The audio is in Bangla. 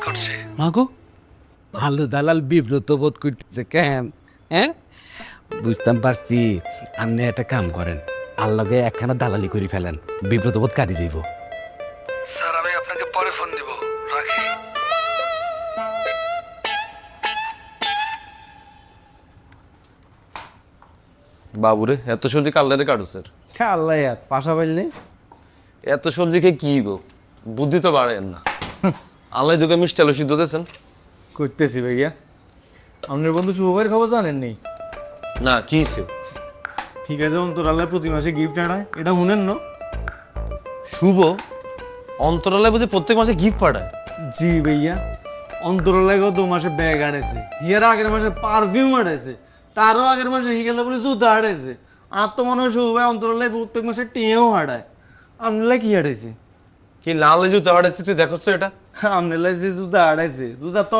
করছে। মাগো ভালো দালাল বিব্রত বোধ করতেছে কেন? হ্যাঁ, বুঝতাম পারছি। আপনি একটা কাম করেন, আল্লাহকে একখানা দালালি করে ফেলেন, বিব্রত বোধ কাটি যাইব। স্যার আমি আপনাকে পরে ফোন দিব, রাখি। বাবুরে এত সবজি কাল্লারে কাটু স্যার। আল্লাহ পাশা পাইলে এত সবজি খেয়ে কি গো, বুদ্ধি তো বাড়েন না। আল্লাহ তোকে মিষ্টি আলু সিদ্ধ দিয়েছেন? করতেছি ভাইয়া। আপনার বন্ধু শুভ ভাইয়ের খবর জানেননি? না কি হয়েছে? ঠিক আছে, অন্তরাল্লাহ প্রতি মাসে গিফট আনায়, এটা শুনেন না? শুভ অন্তরালয় বুঝে প্রত্যেক মাসে গিফট পাঠায়? জি ভাইয়া, অন্তরাল্লাহ গত মাসে ব্যাগ আড়াইছে, হিয়ার আগের মাসে পারফিউম আড়াইছে, তারও আগের মাসে হিগেলা বলে জুতা আড়াইছে। আর তো মনে হয় শুভ ভাই অন্তরাল্লাহ প্রত্যেক মাসে টিয়েও হারায়। আপনার কি হারাইছে? কি লাল জুতো পাঠাচ্ছি তুই দেখছ এটা? আপনার যে জুতা আড়াইছে, জুতা তল